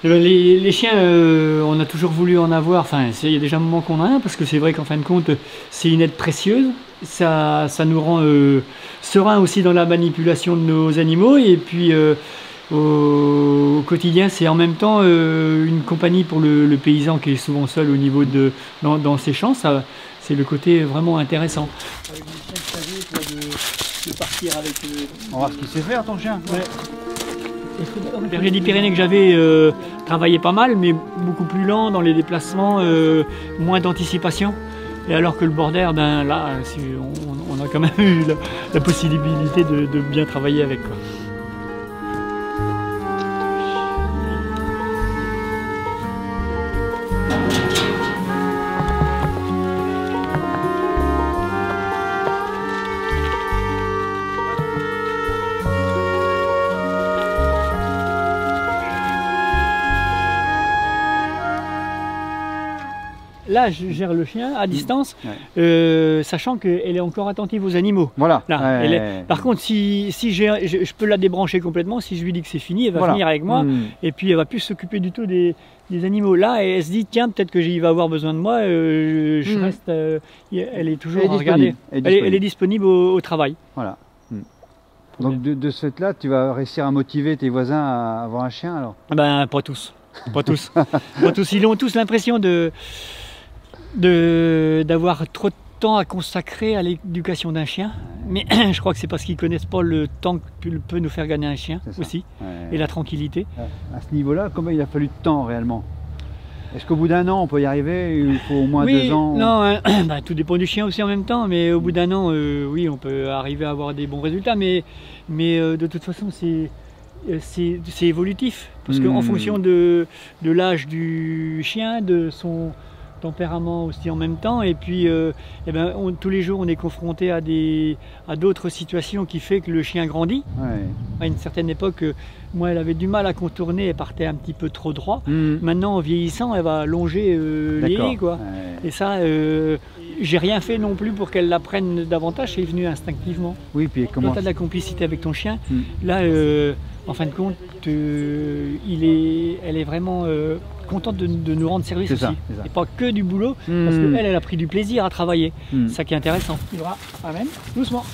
Les chiens, on a toujours voulu en avoir, enfin il y a déjà un moment qu'on en a un, parce que c'est vrai qu'en fin de compte, c'est une aide précieuse, ça nous rend serein aussi dans la manipulation de nos animaux, et puis au quotidien, c'est en même temps une compagnie pour le paysan qui est souvent seul au niveau dans ses champs, c'est le côté vraiment intéressant. Avec des chiens de partir avec... On va voir ce qu'il sait faire ton chien. Ouais. Le berger des Pyrénées que j'avais travaillait pas mal, mais beaucoup plus lent dans les déplacements, moins d'anticipation. Et alors que le border, ben là, on a quand même eu la possibilité de bien travailler avec, quoi. Là, je gère le chien à distance, sachant qu'elle est encore attentive aux animaux. Voilà. Là, par contre, si je peux la débrancher complètement, si je lui dis que c'est fini, elle va venir avec moi, et puis elle va plus s'occuper du tout des animaux. Là, elle se dit, tiens, peut-être que j'y vais avoir besoin de moi, je reste, elle est toujours à regarder. Elle est disponible au travail. Voilà. Donc de ce fait-là, tu vas réussir à motiver tes voisins à avoir un chien alors? Ben, pas tous. Pas tous. Pas tous. Ils ont tous l'impression d'avoir trop de temps à consacrer à l'éducation d'un chien, mais je crois que c'est parce qu'ils connaissent pas le temps que peut nous faire gagner un chien aussi, et la tranquillité. À ce niveau-là, combien il a fallu de temps réellement? Est-ce qu'au bout d'un an on peut y arriver? Il faut au moins 2 ans? Non, bah, tout dépend du chien aussi en même temps, mais au bout d'un an, oui, on peut arriver à avoir des bons résultats, mais de toute façon c'est évolutif, parce qu'en fonction de l'âge du chien, de son tempérament aussi en même temps, et puis tous les jours on est confronté à d'autres situations qui fait que le chien grandit. À une certaine époque, moi elle avait du mal à contourner, elle partait un petit peu trop droit. Maintenant en vieillissant elle va longer les haies, quoi. Et ça, j'ai rien fait non plus pour qu'elle l'apprenne davantage, c'est venu instinctivement. Oui, puis comment... Quand tu as de la complicité avec ton chien, là en fin de compte elle est vraiment contente de nous rendre service aussi. Et pas que du boulot, parce qu'elle, elle a pris du plaisir à travailler. C'est ça qui est intéressant. Les bras, amène, doucement.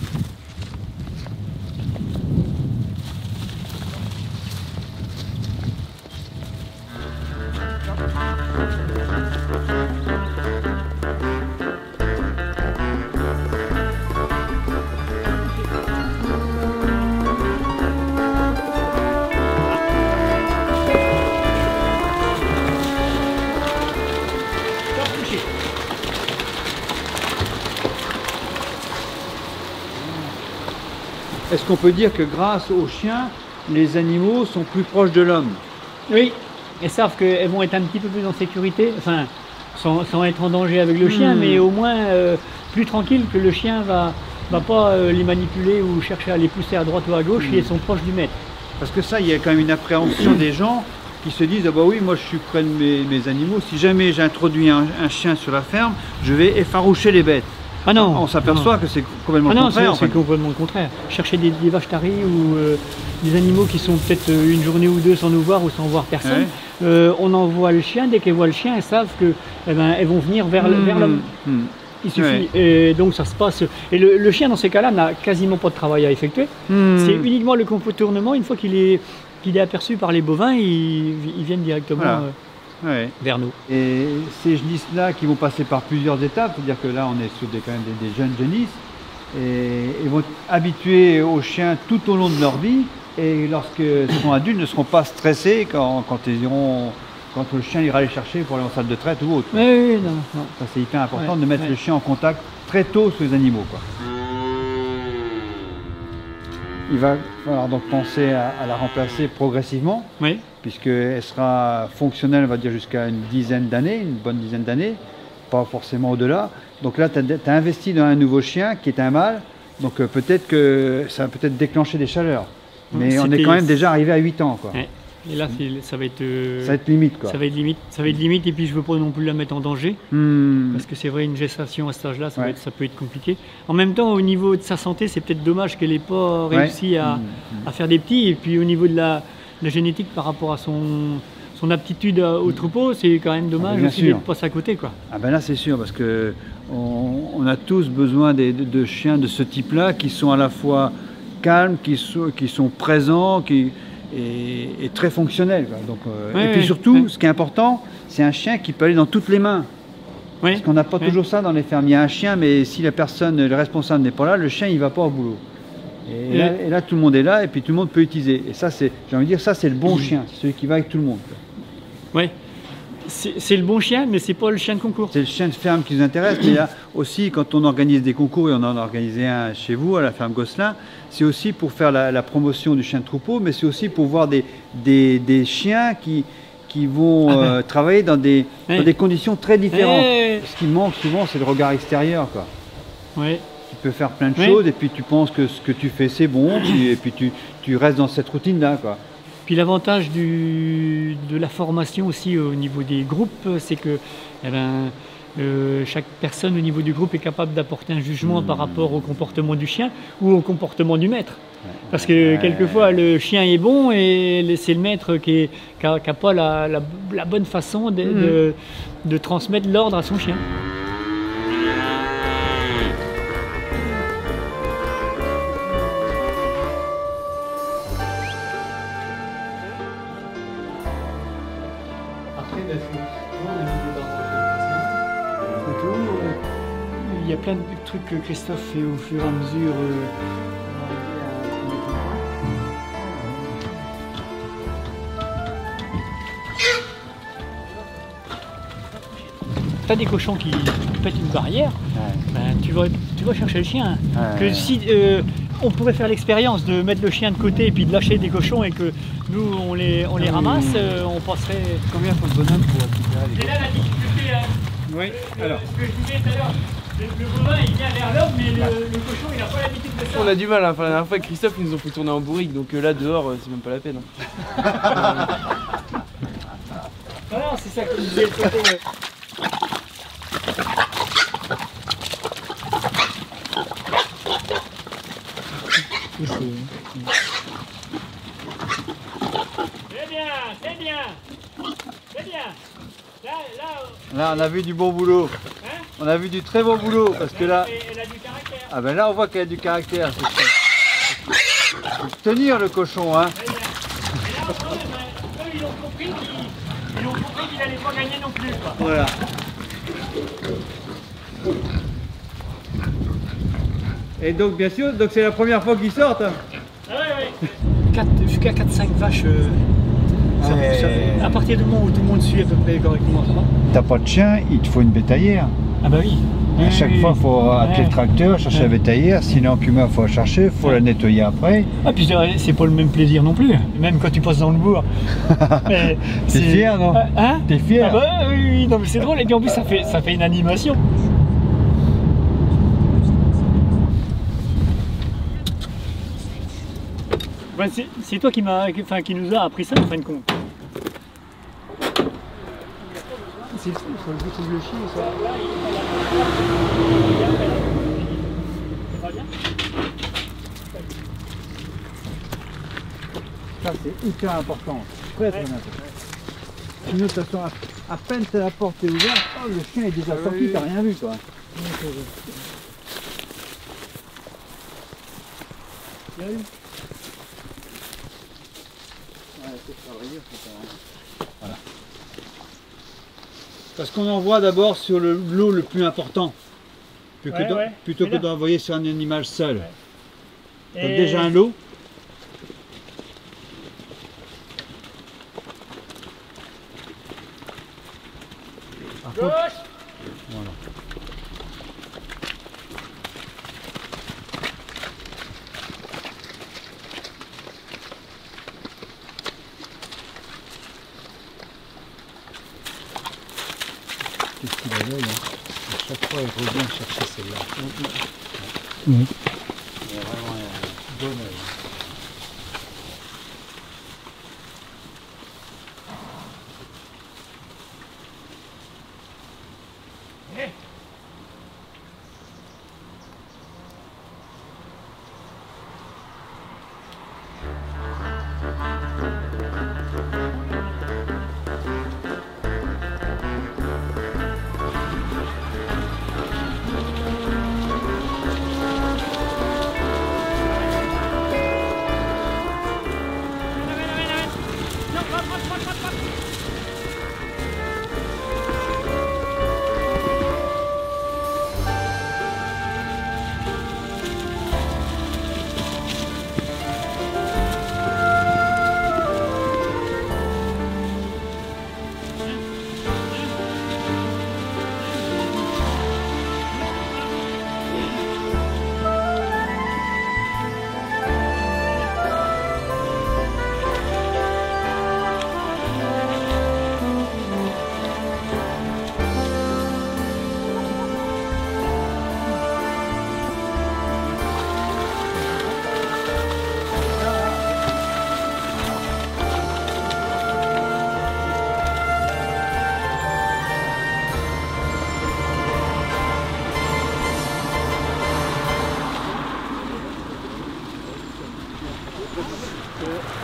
Est-ce qu'on peut dire que grâce aux chiens, les animaux sont plus proches de l'homme? Oui, elles savent qu'elles vont être un petit peu plus en sécurité, enfin, sans être en danger avec le chien, mais au moins plus tranquille, que le chien va pas les manipuler ou chercher à les pousser à droite ou à gauche, ils sont proches du maître. Parce que ça, il y a quand même une appréhension des gens qui se disent, ah bah oui, moi je suis près de mes animaux, si jamais j'introduis un chien sur la ferme, je vais effaroucher les bêtes. Ah non, on s'aperçoit que c'est complètement le contraire. C'est complètement le contraire. Chercher des vaches taries ou des animaux qui sont peut-être une journée ou deux sans nous voir ou sans voir personne. On envoie le chien, dès qu'elles voient le chien, elles savent que elles vont venir vers l'homme. Il suffit. Et donc ça se passe. Et le chien dans ces cas-là n'a quasiment pas de travail à effectuer. C'est uniquement le contournement. Une fois qu'il est aperçu par les bovins, ils viennent directement. Vers nous. Et ces genisses-là qui vont passer par plusieurs étapes, c'est-à-dire que là on est sur quand même des jeunes genisses, et ils vont être habitués aux chiens tout au long de leur vie, et lorsqu'ils seront adultes, ne seront pas stressés quand le chien ira les chercher pour aller en salle de traite ou autre. Oui, non. Ça c'est hyper important de mettre le chien en contact très tôt sur les animaux, quoi. Il va falloir donc penser à la remplacer progressivement, puisqu'elle sera fonctionnelle, on va dire, jusqu'à une bonne dizaine d'années, pas forcément au-delà. Donc là, tu as investi dans un nouveau chien qui est un mâle, donc peut-être que ça va peut-être déclencher des chaleurs. Mais on est quand même déjà arrivé à 8 ans, quoi. Et là, ça va être limite, quoi. Ça va être limite, et puis je ne veux pas non plus la mettre en danger, parce que c'est vrai, une gestation à cet âge-là, ça peut être compliqué. En même temps, au niveau de sa santé, c'est peut-être dommage qu'elle n'ait pas réussi à faire des petits, et puis au niveau de la génétique par rapport à son son aptitude au troupeau, c'est quand même dommage aussi de passer à côté, quoi. Ah ben là c'est sûr, parce que on a tous besoin de chiens de ce type-là qui sont à la fois calmes, qui sont présents, et très fonctionnels, quoi. Donc, et puis surtout, ce qui est important, c'est un chien qui peut aller dans toutes les mains. Parce qu'on n'a pas toujours ça dans les fermes. Il y a un chien, mais si la personne, le responsable n'est pas là, le chien il va pas au boulot. Et là, tout le monde est là, et puis tout le monde peut utiliser. Et ça, c'est, j'ai envie de dire, ça c'est le bon chien, c'est celui qui va avec tout le monde. Oui, c'est le bon chien, mais c'est pas le chien de concours. C'est le chien de ferme qui nous intéresse. Mais là aussi, quand on organise des concours, et on en a organisé un chez vous, à la ferme Gosselin, c'est aussi pour faire la promotion du chien de troupeau, mais c'est aussi pour voir des chiens qui vont travailler dans des conditions très différentes. Ce qui manque souvent, c'est le regard extérieur, quoi. Tu peux faire plein de choses, et puis tu penses que ce que tu fais, c'est bon, et puis tu restes dans cette routine-là, quoi. Puis l'avantage de la formation aussi au niveau des groupes, c'est que chaque personne au niveau du groupe est capable d'apporter un jugement par rapport au comportement du chien ou au comportement du maître. Parce que quelquefois le chien est bon et c'est le maître qui n'a pas la bonne façon de transmettre l'ordre à son chien. Il y a plein de trucs que Christophe fait au fur et à mesure. Tu as des cochons qui pètent une barrière, ben, tu vas chercher le chien. Que si on pourrait faire l'expérience de mettre le chien de côté et puis de lâcher des cochons et que nous on les ramasse, on passerait. Combien faut le bonhomme pour récupérer les cochons? C'est là la difficulté. Oui, alors. Ce que je disais tout à l'heure, le bovin il vient vers l'homme, mais le cochon il n'a pas l'habitude de ça. On a du mal, hein. Enfin, la dernière fois avec Christophe ils nous ont fait tourner en bourrique, donc là dehors c'est même pas la peine. Hein. Voilà, c'est ça que je disais. C'est bien. Là, on a vu du bon boulot. On a vu du très bon boulot, parce que là... Elle a du caractère. Ah ben là, on voit qu'elle a du caractère. Faut tenir le cochon, hein. Et là, eux, ils ont compris qu'il n'allait pas gagner non plus, quoi. Voilà. Et donc, bien sûr, c'est la première fois qu'ils sortent. Hein. Ah ouais. Jusqu'à 4-5 vaches, à partir du moment où tout le monde suit à peu près correctement, ça va. T'as pas de chien, il te faut une bétaillère. Ah bah oui. À chaque fois, il faut atteler le tracteur, chercher la bétaillère. Si l'encumeur, il faut la chercher, il faut la nettoyer après. Ah, puis c'est pas le même plaisir non plus, même quand tu passes dans le bourg. T'es fier, non? Hein? T'es fier? Ah bah oui, non mais c'est drôle, et puis en plus ça fait une animation. Ben, c'est toi qui nous a appris ça en fin de compte. C'est le truc le chien, ça. Ça, c'est hyper important. Très important. Sinon, de toute façon, à peine que la porte est ouverte, oh, le chien est déjà sorti, t'as rien vu, quoi. Voilà. Parce qu'on envoie d'abord sur le lot le plus important, plutôt que d'envoyer sur un animal seul. Donc déjà un lot. Voilà. Qu'est-ce qu'il a l'œil, hein. À chaque fois, il revient chercher celle-là. Il a vraiment un bon œil.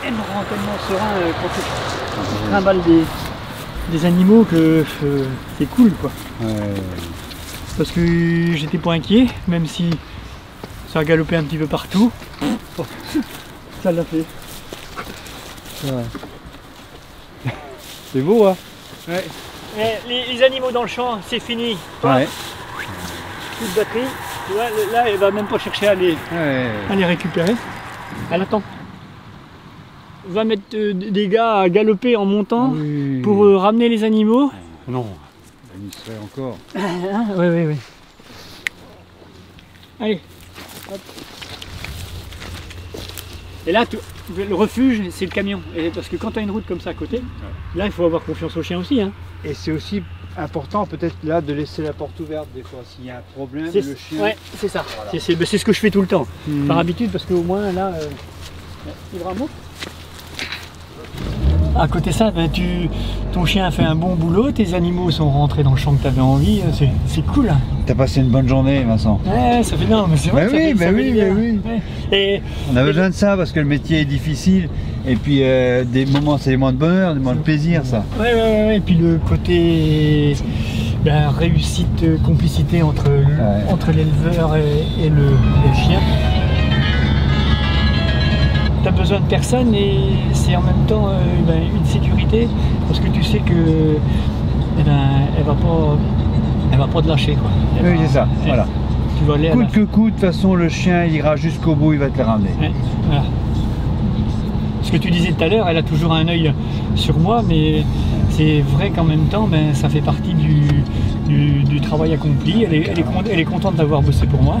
Elle me rend tellement serein quand je trimballe des animaux que c'est cool quoi. Parce que j'étais pas inquiet, même si ça a galopé un petit peu partout. Oh, ça l'a fait. C'est beau hein. Ouais. Les animaux dans le champ, c'est fini. Ouais. Toute batterie, tu vois, là elle va même pas chercher à les récupérer. Elle attend. On va mettre des gars à galoper en montant pour ramener les animaux. Non, il serait encore. Oui. Allez. Hop. Et là, le refuge, c'est le camion. Et parce que quand tu as une route comme ça à côté, là, il faut avoir confiance au chien aussi. Hein. Et c'est aussi important peut-être là de laisser la porte ouverte des fois. S'il y a un problème, le chien... Ouais, c'est ça. Voilà. C'est ce que je fais tout le temps. Par habitude, parce qu'au moins, là, c'est vraiment... À côté de ça, ben, ton chien a fait un bon boulot, tes animaux sont rentrés dans le champ que tu avais envie, c'est cool. Hein. T'as passé une bonne journée, Vincent. Ouais, ça fait non, mais c'est vrai. Oui. Ouais. Et, on a besoin de ça parce que le métier est difficile. Et puis des moments, c'est des moments de bonheur, des moments de plaisir, ça. Ouais. Et puis le côté réussite, complicité entre l'éleveur et le chien. Tu as besoin de personne et c'est en même temps une sécurité parce que tu sais que elle va pas te lâcher quoi. Oui, c'est ça. Voilà. Tu vas aller coûte que coûte, de toute façon le chien il ira jusqu'au bout, il va te les ramener. Ouais, voilà. Ce que tu disais tout à l'heure, elle a toujours un œil sur moi, mais c'est vrai qu'en même temps, ça fait partie du travail accompli. Elle est contente d'avoir bossé pour moi.